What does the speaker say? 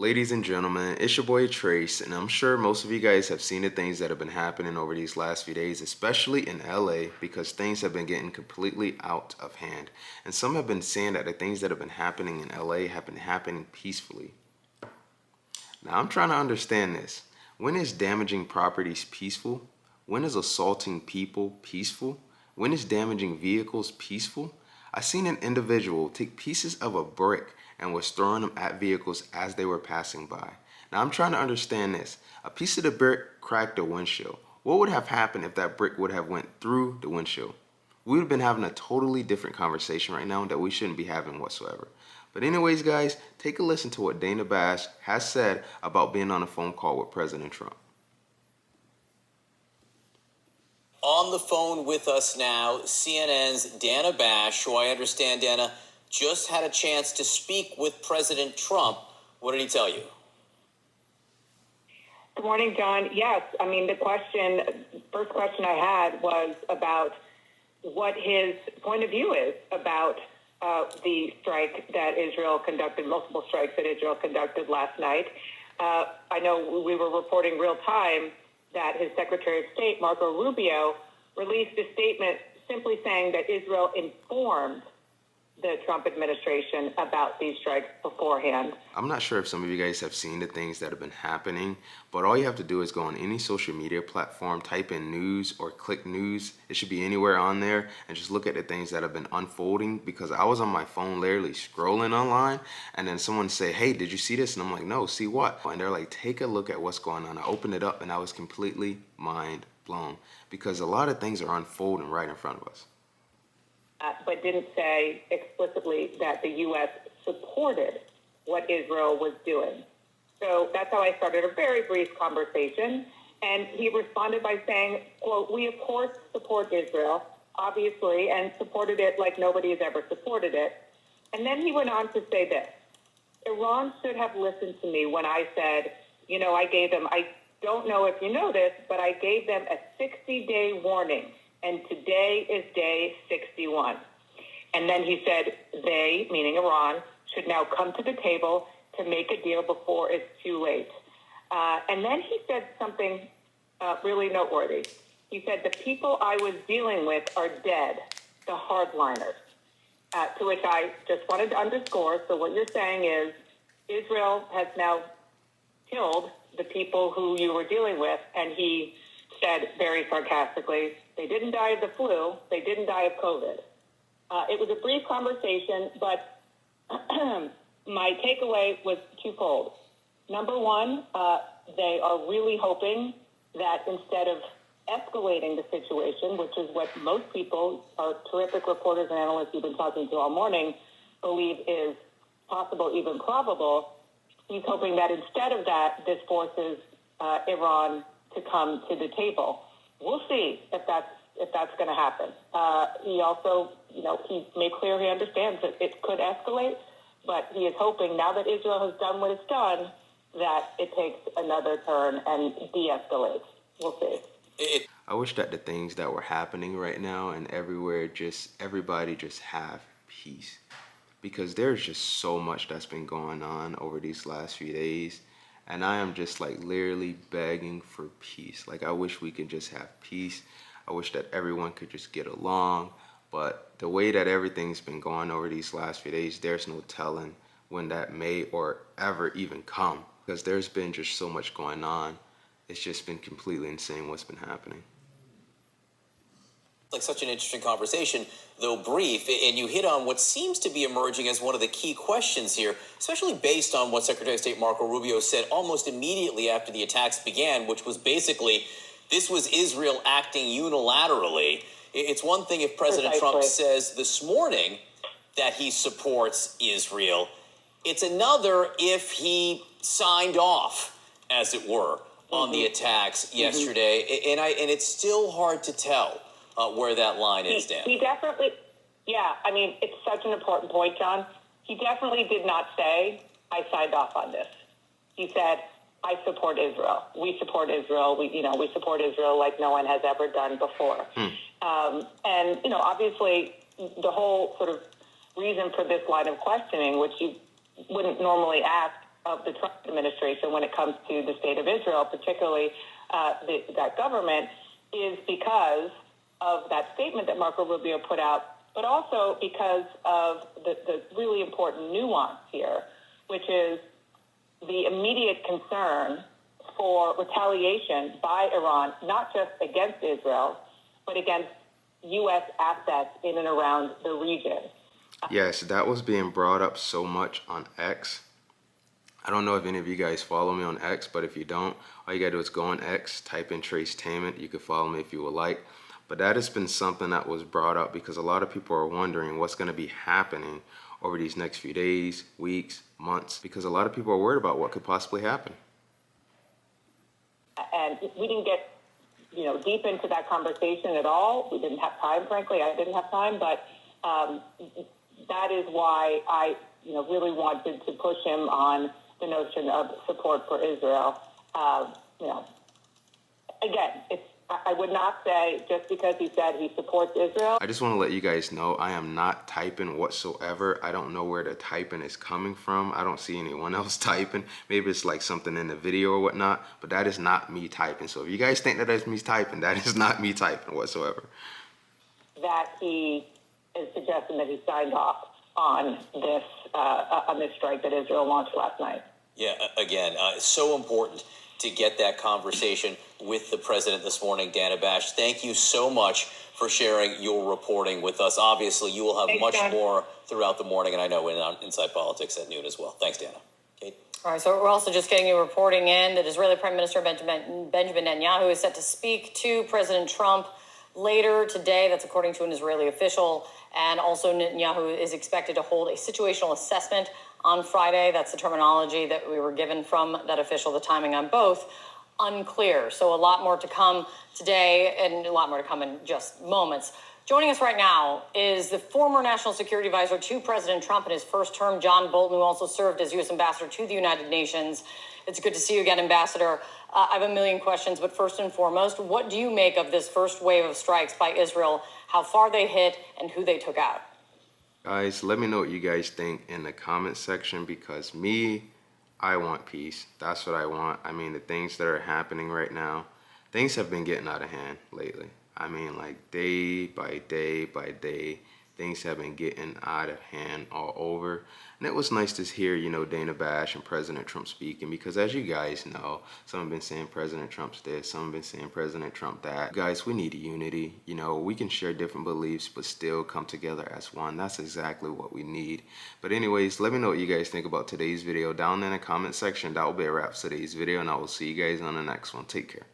Ladies and gentlemen, it's your boy Trace, and I'm sure most of you guys have seen the things that have been happening over these last few days, especially in LA, because things have been getting completely out of hand. And some have been saying that the things that have been happening in LA have been happening peacefully. Now, I'm trying to understand this. When is damaging properties peaceful? When is assaulting people peaceful? When is damaging vehicles peaceful? I seen an individual take pieces of a brick and was throwing them at vehicles as they were passing by. Now I'm trying to understand this. A piece of the brick cracked the windshield. What would have happened if that brick would have went through the windshield? We would have been having a totally different conversation right now that we shouldn't be having whatsoever. But anyways, guys, take a listen to what Dana Bash has said about being on a phone call with President Trump. On the phone with us now, CNN's Dana Bash, who I understand, Dana, just had a chance to speak with President Trump. What did he tell you? Good morning, John. Yes, I mean, first question I had was about what his point of view is about the strike that Israel conducted, multiple strikes that Israel conducted last night. I know we were reporting real time that his Secretary of State, Marco Rubio, released a statement simply saying that Israel informed the Trump administration about these strikes beforehand. I'm not sure if some of you guys have seen the things that have been happening, but all you have to do is go on any social media platform, type in news or click news. It should be anywhere on there, and just look at the things that have been unfolding, because I was on my phone literally scrolling online, and then someone say, hey, did you see this? And I'm like, no, see what? And they're like, take a look at what's going on. I opened it up and I was completely mind blown, because a lot of things are unfolding right in front of us. But didn't say explicitly that the U.S. supported what Israel was doing. So that's how I started a very brief conversation. And he responded by saying, quote, we of course support Israel, obviously, and supported it like nobody has ever supported it. And then he went on to say this: Iran should have listened to me when I said, I don't know if you know this, but I gave them a 60-day warning. And today is day 61. And then he said they, meaning Iran, should now come to the table to make a deal before it's too late. And then he said something really noteworthy. He said, the people I was dealing with are dead, the hardliners. To which I just wanted to underscore, so what you're saying is Israel has now killed the people who you were dealing with, and he said very sarcastically, they didn't die of the flu, they didn't die of COVID. It was a brief conversation, but my takeaway was twofold. Number one, they are really hoping that instead of escalating the situation, which is what most people, our terrific reporters and analysts you've been talking to all morning, believe is possible, even probable, he's hoping that instead of that, this forces Iran to come to the table. We'll see if that's going to happen. He also, he made clear he understands that it could escalate, but he is hoping now that Israel has done what it's done, that it takes another turn and de-escalates. We'll see. I wish that the things that were happening right now and everywhere, everybody just have peace, because there's just so much that's been going on over these last few days. And I am just like literally begging for peace. Like, I wish we could just have peace. I wish that everyone could just get along. But the way that everything's been going over these last few days, there's no telling when that may or ever even come. Because there's been just so much going on. It's just been completely insane what's been happening. Like such an interesting conversation, though brief, and you hit on what seems to be emerging as one of the key questions here, especially based on what Secretary of State Marco Rubio said almost immediately after the attacks began, which was basically this was Israel acting unilaterally. It's one thing if President Trump says this morning that he supports Israel. It's another if he signed off, as it were, on the attacks yesterday. And it's still hard to tell where that line is, Dan. He definitely, it's such an important point, John. He definitely did not say, I signed off on this. He said, I support Israel. We support Israel. We support Israel like no one has ever done before. And, obviously the whole sort of reason for this line of questioning, which you wouldn't normally ask of the Trump administration when it comes to the state of Israel, particularly that government, is because of that statement that Marco Rubio put out, but also because of the really important nuance here, which is the immediate concern for retaliation by Iran, not just against Israel, but against U.S. assets in and around the region. Yes, that was being brought up so much on X. I don't know if any of you guys follow me on X, but if you don't, all you gotta do is go on X, type in Tracetainment. You can follow me if you would like. But that has been something that was brought up because a lot of people are wondering what's gonna be happening over these next few days, weeks, months, because a lot of people are worried about what could possibly happen. And we didn't get, deep into that conversation at all. We didn't have time, frankly. I didn't have time, but that is why I, really wanted to push him on the notion of support for Israel. Again, I would not say just because he said he supports Israel. I just want to let you guys know I am not typing whatsoever. I don't know where the typing is coming from. I don't see anyone else typing. Maybe it's like something in the video or whatnot, but that is not me typing. So if you guys think that is me typing, that is not me typing whatsoever. That he is suggesting that he signed off on this strike that Israel launched last night. Yeah, again, so important to get that conversation with the president this morning. Dana Bash, thank you so much for sharing your reporting with us. Obviously, you will have much more throughout the morning, and I know on Inside Politics at noon as well. Thanks, Dana. Kate? All right, so we're also just getting you reporting in that Israeli Prime Minister Benjamin Netanyahu is set to speak to President Trump later today. That's according to an Israeli official. And also Netanyahu is expected to hold a situational assessment on Friday. That's the terminology that we were given from that official. The timing on both, unclear. So a lot more to come today and a lot more to come in just moments. Joining us right now is the former National Security Advisor to President Trump in his first term, John Bolton, who also served as U.S. Ambassador to the United Nations. It's good to see you again, Ambassador. I have a million questions, but first and foremost, what do you make of this first wave of strikes by Israel, how far they hit, and who they took out? Guys, let me know what you guys think in the comment section because I want peace. That's what I want. I mean, the things that are happening right now, things have been getting out of hand lately. I mean, like day by day by day, things have been getting out of hand all over. And it was nice to hear, Dana Bash and President Trump speaking because as you guys know, some have been saying President Trump's this, some have been saying President Trump that. Guys, we need unity. We can share different beliefs, but still come together as one. That's exactly what we need. But anyways, let me know what you guys think about today's video down in the comment section. That will be a wrap for today's video, and I will see you guys on the next one. Take care.